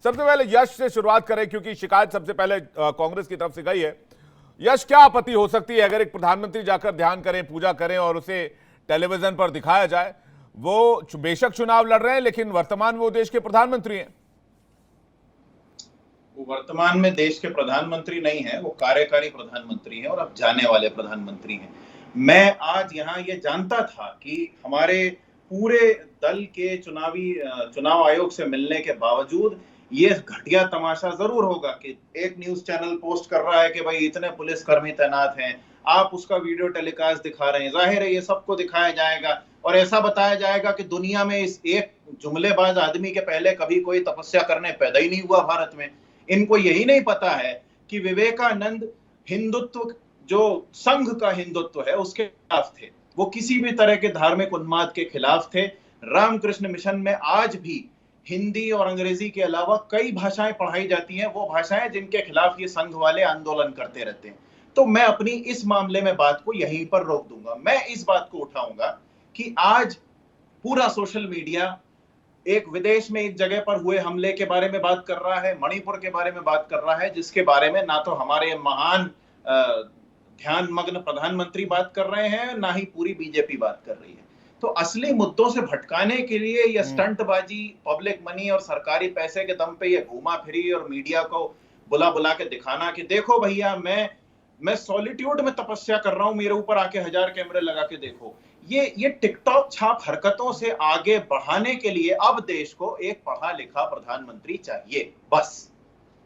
सबसे पहले यश से शुरुआत करें, क्योंकि शिकायत सबसे पहले कांग्रेस की तरफ से गई है। यश, क्या आपत्ति हो सकती है अगर एक प्रधानमंत्री जाकर ध्यान करें, पूजा करें और उसे टेलीविजन पर दिखाया जाए? वो बेशक चुनाव लड़ रहे हैं, लेकिन वर्तमान वो देश के प्रधानमंत्री हैं। वो वर्तमान में देश के प्रधानमंत्री नहीं है, वो कार्यकारी प्रधानमंत्री हैं और अब जाने वाले प्रधानमंत्री हैं। मैं आज यहाँ ये जानता था कि हमारे पूरे दल के चुनाव आयोग से मिलने के बावजूद ये घटिया तमाशा जरूर होगा कि एक न्यूज चैनल पोस्ट कर रहा है कि भाई इतने पुलिसकर्मी तैनात हैं, आप उसका वीडियो टेलीकास्ट दिखा रहे हैं। जाहिर है ये सबको दिखाया जाएगा और ऐसा बताया जाएगा कि दुनिया में इस एक जुमलेबाज आदमी के पहले कभी कोई तपस्या करने पैदा ही नहीं हुआ भारत में। इनको यही नहीं पता है कि विवेकानंद हिंदुत्व, जो संघ का हिंदुत्व है, उसके खिलाफ थे। वो किसी भी तरह के धार्मिक उन्माद के खिलाफ थे। रामकृष्ण मिशन में आज भी हिंदी और अंग्रेजी के अलावा कई भाषाएं पढ़ाई जाती हैं, वो भाषाएं जिनके खिलाफ ये संघ वाले आंदोलन करते रहते हैं। तो मैं अपनी इस मामले में बात को यहीं पर रोक दूंगा। मैं इस बात को उठाऊंगा कि आज पूरा सोशल मीडिया एक विदेश में एक जगह पर हुए हमले के बारे में बात कर रहा है, मणिपुर के बारे में बात कर रहा है, जिसके बारे में ना तो हमारे महान ध्यान मग्न प्रधानमंत्री बात कर रहे हैं, ना ही पूरी बीजेपी बात कर रही है। तो असली मुद्दों से भटकाने के लिए यह स्टंटबाजी, पब्लिक मनी और सरकारी पैसे के दम पे ये घूमा फिरी और मीडिया को बुला बुला के दिखाना कि देखो भैया मैं सॉलिट्यूड में तपस्या कर रहा हूं, मेरे ऊपर आके 1000 कैमरे लगा के देखो, ये टिकटॉक छाप हरकतों से आगे बढ़ाने के लिए अब देश को एक पढ़ा लिखा प्रधानमंत्री चाहिए, बस।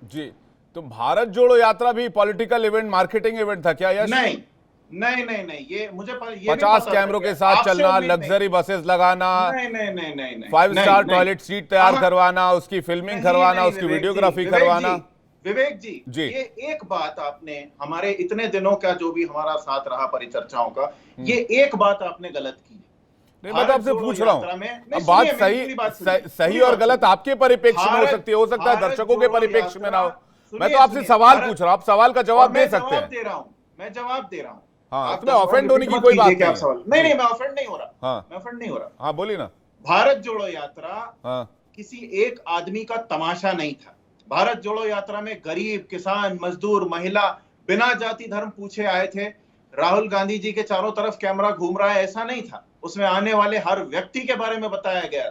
जी, तो भारत जोड़ो यात्रा भी पॉलिटिकल इवेंट, मार्केटिंग इवेंट था क्या? यश, नहीं नहीं नहीं नहीं, ये मुझे ये 50 कैमरों के साथ चलना, लग्जरी बसेस लगाना, नहीं नहीं नहीं नहीं, 5 स्टार टॉयलेट सीट तैयार करवाना, उसकी फिल्मिंग करवाना, उसकी वीडियोग्राफी करवाना। विवेक जी, ये एक बात आपने, हमारे इतने दिनों का जो भी हमारा साथ रहा परिचर्चाओं का, ये एक बात आपने गलत की है। नहीं, मैं तो आपसे पूछ रहा हूँ, अब बात सही और गलत आपके परिप्रेक्ष्य में हो सकती है, दर्शकों के परिप्रेक्ष्य में ना हो। मैं तो आपसे सवाल पूछ रहा हूँ, आप सवाल का जवाब दे सकते हैं। मैं जवाब दे रहा हूँ। हाँ, इसमें ऑफेंड होने की कोई बात नहीं। नहीं, मैं ऑफेंड नहीं हो रहा। हाँ, मैं ऑफेंड नहीं हो रहा। हाँ, बोलिए ना। भारत जोड़ो यात्रा किसी एक आदमी का तमाशा नहीं था। भारत जोड़ो यात्रा में गरीब, किसान, मजदूर, महिला बिना जाति धर्म पूछे आए थे। राहुल गांधी जी के चारों तरफ कैमरा घूम रहा है, ऐसा नहीं था। उसमें आने वाले हर व्यक्ति के बारे में बताया गया।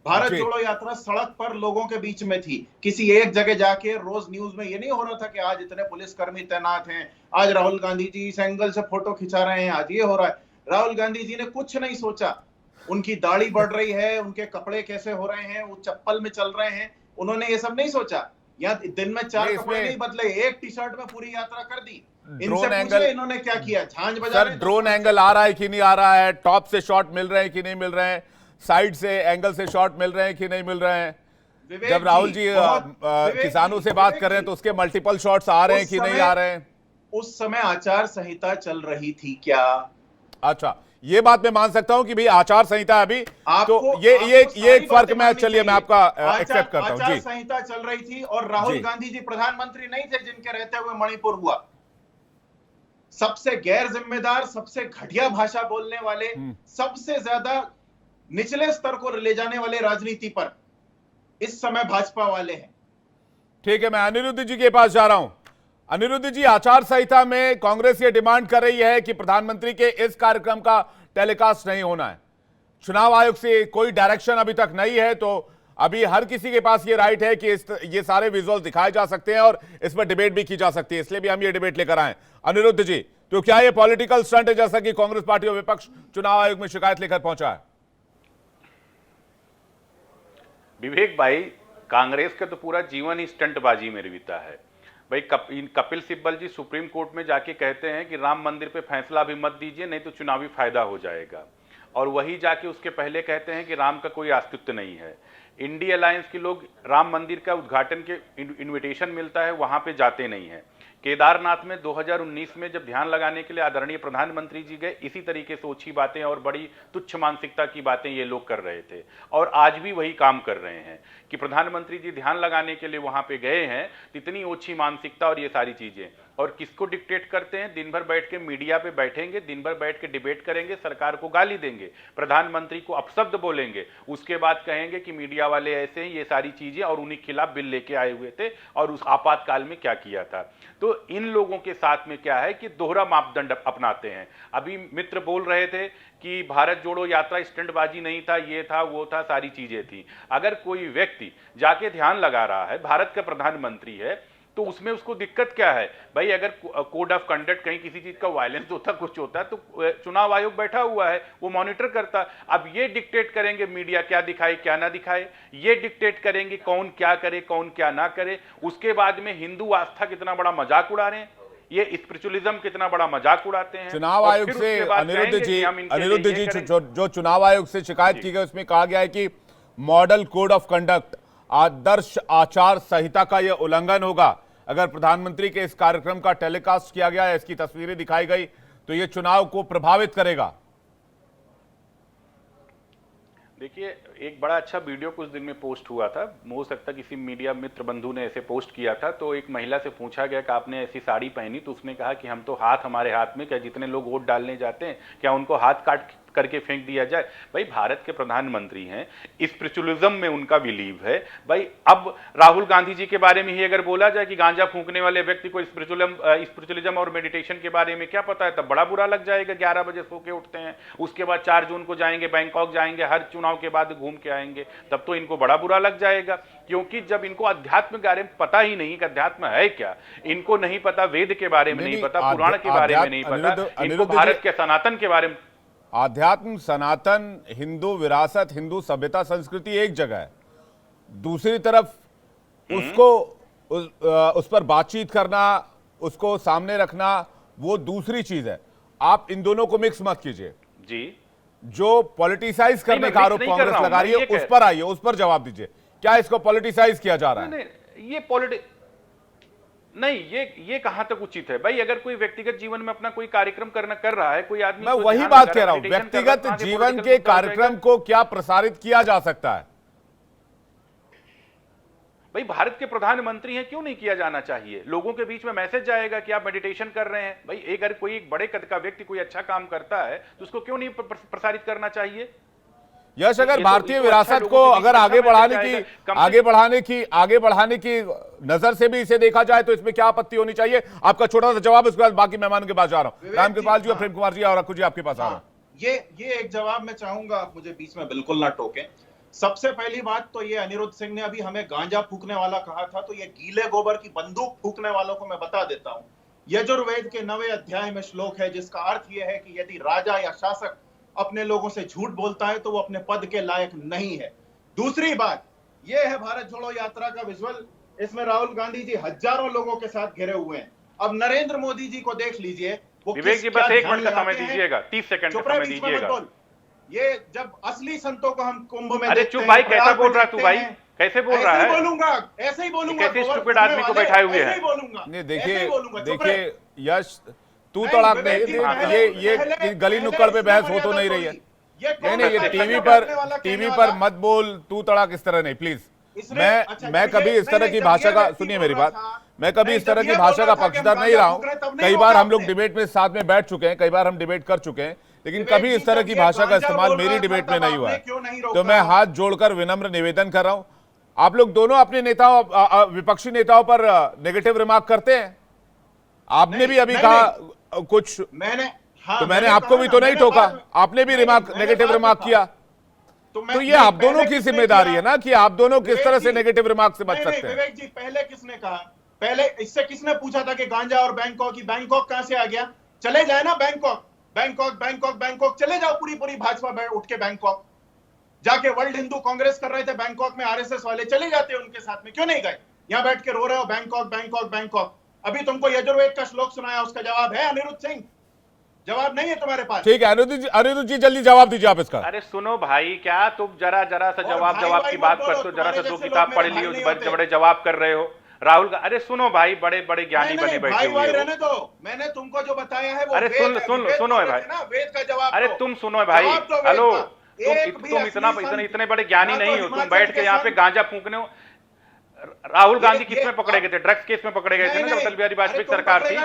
भारत जोड़ो यात्रा सड़क पर लोगों के बीच में थी। किसी एक जगह जाके रोज न्यूज में ये नहीं हो रहा था कि आज इतने पुलिसकर्मी तैनात हैं, आज राहुल गांधी जी इस एंगल से फोटो खिंचा रहे हैं, आज ये हो रहा है। राहुल गांधी जी ने कुछ नहीं सोचा। उनकी दाढ़ी बढ़ रही है, उनके कपड़े कैसे हो रहे हैं, वो चप्पल में चल रहे हैं, उन्होंने ये सब नहीं सोचा। या दिन में 4 कपड़े नहीं बदले, एक टी शर्ट में पूरी यात्रा कर दी। ड्रोन एंगल इन्होंने क्या किया? झांझ बजा रहे हैं। ड्रोन एंगल आ रहा है कि नहीं आ रहा है, टॉप से शॉट मिल रहे हैं कि नहीं मिल रहे हैं, साइड से एंगल से शॉट मिल रहे हैं कि नहीं मिल रहे हैं। जब राहुल जी किसानों से बात कर रहे हैं तो उसके मल्टीपल शॉट्स आ रहे हैं कि नहीं आ रहे हैं। उस समय आचार संहिता चल रही थी क्या? अच्छा, ये बात मैं मान सकता हूं कि भाई आचार संहिता अभी तो ये एक फर्क में, चलिए मैं आपका एक्सेप्ट करता हूं। आचार संहिता चल रही थी और राहुल गांधी जी प्रधानमंत्री नहीं थे जिनके रहते हुए मणिपुर हुआ। सबसे गैर जिम्मेदार, सबसे घटिया भाषा बोलने वाले, सबसे ज्यादा निचले स्तर को ले जाने वाले राजनीति पर इस समय भाजपा वाले हैं। ठीक है, मैं अनिरुद्ध जी के पास जा रहा हूं। अनिरुद्ध जी, आचार संहिता में कांग्रेस ये डिमांड कर रही है कि प्रधानमंत्री के इस कार्यक्रम का टेलीकास्ट नहीं होना है। चुनाव आयोग से कोई डायरेक्शन अभी तक नहीं है, तो अभी हर किसी के पास ये राइट है कि ये सारे विजुअल दिखाए जा सकते हैं और इस पर डिबेट भी की जा सकती है, इसलिए भी हम ये डिबेट लेकर आए। अनिरुद्ध जी, तो क्या ये पॉलिटिकल स्टंट है जैसा कि कांग्रेस पार्टी और विपक्ष चुनाव आयोग में शिकायत लेकर पहुंचा है? विवेक भाई, कांग्रेस का तो पूरा जीवन ही स्टंटबाजी में बीता है भाई। कपिल सिब्बल जी सुप्रीम कोर्ट में जाके कहते हैं कि राम मंदिर पे फैसला भी मत दीजिए, नहीं तो चुनावी फायदा हो जाएगा, और वही जाके उसके पहले कहते हैं कि राम का कोई अस्तित्व नहीं है। इंडी अलायंस के लोग राम मंदिर का उद्घाटन के इनविटेशन मिलता है, वहां पे जाते नहीं है। केदारनाथ में 2019 में जब ध्यान लगाने के लिए आदरणीय प्रधानमंत्री जी गए, इसी तरीके से ओछी बातें और बड़ी तुच्छ मानसिकता की बातें ये लोग कर रहे थे, और आज भी वही काम कर रहे हैं कि प्रधानमंत्री जी ध्यान लगाने के लिए वहां पे गए हैं, इतनी ओछी मानसिकता और ये सारी चीजें। और किसको डिक्टेट करते हैं? दिन भर बैठ के मीडिया पे बैठेंगे, दिन भर बैठ के डिबेट करेंगे, सरकार को गाली देंगे, प्रधानमंत्री को अपशब्द बोलेंगे, उसके बाद कहेंगे कि मीडिया मीडिया वाले ऐसे हैं, ये सारी चीजें, और उन्हीं के खिलाफ बिल लेके आए हुए थे और उस आपातकाल में क्या किया था। तो इन लोगों के साथ में क्या है कि दोहरा मापदंड अपनाते हैं। अभी मित्र बोल रहे थे कि भारत जोड़ो यात्रा स्टंटबाजी नहीं था, ये था वो था, सारी चीजें थी। अगर कोई व्यक्ति जाके ध्यान लगा रहा है, भारत का प्रधानमंत्री है, तो उसमें उसको दिक्कत क्या है भाई? अगर कोड ऑफ कंडक्ट कहीं किसी चीज का वायलेंस होता, कुछ होता है, तो चुनाव आयोग बैठा हुआ है, वो मॉनिटर करता। अब ये डिक्टेट करेंगे मीडिया क्या दिखाए क्या ना दिखाए, ये डिक्टेट करेंगे कौन क्या करे कौन क्या ना करे। उसके बाद में हिंदू आस्था कितना बड़ा मजाक उड़ा रहे हैं, ये स्पिरिचुअलिज्म कितना बड़ा मजाक उड़ाते हैं। चुनाव आयोग से अनिरुद्ध जी जो चुनाव आयोग से शिकायत की गई उसमें कहा गया है कि मॉडल कोड ऑफ कंडक्ट, आदर्श आचार संहिता का यह उल्लंघन होगा। अगर प्रधानमंत्री के इस कार्यक्रम का टेलीकास्ट किया गया है, इसकी तस्वीरें दिखाई गई, तो यह चुनाव को प्रभावित करेगा। देखिए, एक बड़ा अच्छा वीडियो कुछ दिन में पोस्ट हुआ था, हो सकता किसी मीडिया मित्र बंधु ने ऐसे पोस्ट किया था। तो एक महिला से पूछा गया कि आपने ऐसी साड़ी पहनी, तो उसने कहा कि हम तो हाथ हमारे हाथ में, क्या जितने लोग वोट डालने जाते हैं क्या उनको हाथ काट करके फेंक दिया जाए? भाई भारत के प्रधानमंत्री हैं, स्पिरिचुअलिज्म में उनका बिलीव है। भाई अब राहुल गांधी जी के बारे में ही अगर बोला जाए कि गांजा फूंकने वाले व्यक्ति को स्पिरिचुअलिज्म और मेडिटेशन के बारे में क्या पता है, तब बड़ा बुरा लग जाएगा। 11 बजे सो के उठते हैं, उसके बाद 4 जून को जाएंगे बैंकॉक जाएंगे, हर चुनाव के बाद घूम के आएंगे, तब तो इनको बड़ा बुरा लग जाएगा। क्योंकि जब इनको अध्यात्म के बारे में पता ही नहीं कि अध्यात्म है क्या, इनको नहीं पता, वेद के बारे में नहीं पता, पुराण के बारे में नहीं पता, इनको भारत के सनातन के बारे में। आध्यात्म, सनातन, हिंदू विरासत, हिंदू सभ्यता संस्कृति एक जगह है, दूसरी तरफ उसको उस पर बातचीत करना, उसको सामने रखना, वो दूसरी चीज है। आप इन दोनों को मिक्स मत कीजिए जी। जो पॉलिटिसाइज करने का आरोप कांग्रेस लगा रही है उस पर आइए, उस पर जवाब दीजिए। क्या इसको पॉलिटिसाइज किया जा रहा है? नहीं, ये कहां तक उचित है भाई? अगर कोई व्यक्तिगत जीवन में अपना कोई कार्यक्रम कर रहा है, कोई आदमी, मैं वही बात कह रहा हूं, व्यक्तिगत जीवन के कार्यक्रम को क्या प्रसारित किया जा सकता है? भाई भारत के प्रधानमंत्री हैं, क्यों नहीं किया जाना चाहिए? लोगों के बीच में मैसेज जाएगा कि आप मेडिटेशन कर रहे हैं। भाई अगर कोई एक बड़े कद का व्यक्ति कोई अच्छा काम करता है तो उसको क्यों नहीं प्रसारित करना चाहिए? यश, अगर भारतीय विरासत को अगर आगे बढ़ाने की नजर से भी इसे देखा जाए तो इसमें क्या आपत्ति होनी चाहिए? आपका छोटा सा जवाब, उसके बाद बाकी मेहमानों के पास जा रहा हूं। रामकृपाल जी और प्रेम कुमार जी और अक्कू जी आपके पास आ रहा हूं। ये एक जवाब मैं चाहूंगा, आप मुझे बीच में बिल्कुल ना टोकें। सबसे पहली बात तो ये अनिरुद्ध सिंह ने अभी हमें गांजा फूकने वाला कहा था, तो ये गीले गोबर की बंदूक फूकने वालों को मैं बता देता हूं, यजुर्वेद के 9वें अध्याय में श्लोक है जिसका अर्थ यह है कि यदि राजा या शासक अपने लोगों से झूठ बोलता है तो वो अपने पद के लायक नहीं है। दूसरी बात यह है भारत जोड़ो यात्रा का विजुअल, इसमें राहुल गांधी जी हजारों लोगों के साथ घिरे हुए हैं। अब नरेंद्र मोदी जी को देख लीजिए, वो विवेक जी बस 1 मिनट का समय दीजिएगा, 30 सेकंड का समय दीजिएगा। ये जब असली संतों को हम कुंभ में, अरे चुप भाई, कैसा बोल रहा है तू भाई? कैसे बोल रहा है? ऐसे ही बोलूंगा, कैसे स्टूपिड आदमी को बैठाए हुए हैं? नहीं देखिए यश, तू तड़ाक नहीं, ये गली नुक्कड़ पे बहस हो तो नहीं रही है। नहीं, ये टीवी पर मत बोल, तू तड़ाक इस तरह नहीं, प्लीज। मैं कभी इस तरह की भाषा का, सुनिए मेरी बात, मैं कभी इस तरह की भाषा का पक्षधर नहीं रहा हूं। कई बार हम लोग डिबेट में साथ में बैठ चुके हैं, कई बार हम डिबेट कर चुके हैं, लेकिन कभी इस तरह की भाषा का इस्तेमाल मेरी डिबेट में नहीं हुआ है। तो मैं हाथ जोड़कर विनम्र निवेदन कर रहा हूं, आप लोग दोनों अपने नेताओं, विपक्षी नेताओं पर नेगेटिव रिमार्क करते हैं। आपने भी अभी कहा कुछ, मैंने आपको भी तो नहीं टोका, आपने भी नेगेटिव रिमार्क किया। तो ये आप दोनों की जिम्मेदारी है ना कि आप दोनों किस तरह से नेगेटिव रिमार्क से बच सकते हैं। विवेक जी, पहले किसने कहा? पहले इससे किसने पूछा था कि गांजा और बैंकॉक कहां से आ गया? चले जाए ना बैंकॉक चले जाओ, पूरी भाजपा उठ के बैंकॉक जाके, वर्ल्ड हिंदू कांग्रेस कर रहे थे बैंकॉक में, आरएसएस वाले, चले जाते उनके साथ में, क्यों नहीं गए? यहां बैठ के रो रहे हो बैंकॉक। अभी तुमको यजुर्वेद का श्लोक सुनाया, उसका जवाब है अनिरुद्ध सिंह? जवाब नहीं है तुम्हारे पास। ठीक है अनिरुद्ध जी जल्दी जवाब दीजिए आप इसका। अरे सुनो भाई, क्या तुम जरा सा जवाब की बात करते हो? जरा सा 2 किताब पढ़ लियो, बड़े जवाब कर रहे हो राहुल का। अरे सुनो भाई, बड़े ज्ञानी बने बैठे हुए हो। रहने दो, मैंने तुमको जो बताया है वो अरे सुनो है भाई, वेद का जवाब। अरे तुम सुनो है भाई, हेलो, तुम इतने बड़े ज्ञानी नहीं हो, तुम बैठ के यहाँ पे गांजा फूकने हो। राहुल गांधी किस में पकड़े गए थे? ड्रग्स केस में पकड़े गए थे ना, जब अटल बिहारी वाजपेयी सरकार थी,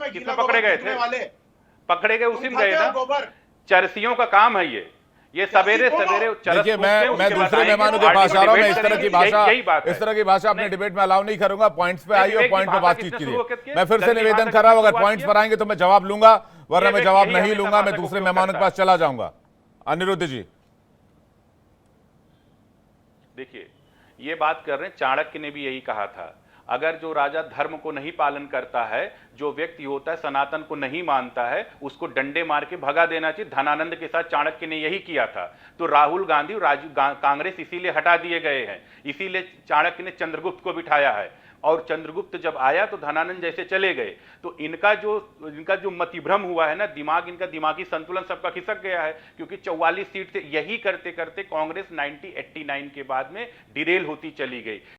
किस में पकड़े गए थे? पकड़े गए उसी में गए ना। चरसियों का काम है ये ये सवेरे सवेरे देखिए मैं दूसरे मेहमानों के पास आ रहा हूं। मैं इस तरह की भाषा अपने डिबेट में अलाउ नहीं करूंगा। पॉइंट्स पे आइए और पॉइंट पे बातचीत कीजिए। मैं फिर से निवेदन कर रहा हूं, अगर पॉइंट्स पर आएंगे तो मैं जवाब लूंगा, वरना मैं जवाब नहीं लूंगा। मैं दूसरे मेहमानों के पास चला जाऊंगा। अनिरुद्ध जी, देखिए ये बात कर रहे हैं, चाणक्य ने भी यही कहा था, अगर जो राजा धर्म को नहीं पालन करता है, जो व्यक्ति होता है सनातन को नहीं मानता है, उसको डंडे मार के भगा देना चाहिए। धनानंद के साथ चाणक्य ने यही किया था। तो राहुल गांधी और कांग्रेस इसीलिए हटा दिए गए हैं, इसीलिए चाणक्य ने चंद्रगुप्त को बिठाया है। और चंद्रगुप्त जब आया तो धनानंद जैसे चले गए। तो इनका जो मतिभ्रम हुआ है ना, इनका दिमागी संतुलन सबका खिसक गया है, क्योंकि 44 सीट से यही करते करते कांग्रेस 1989 के बाद में डिरेल होती चली गई।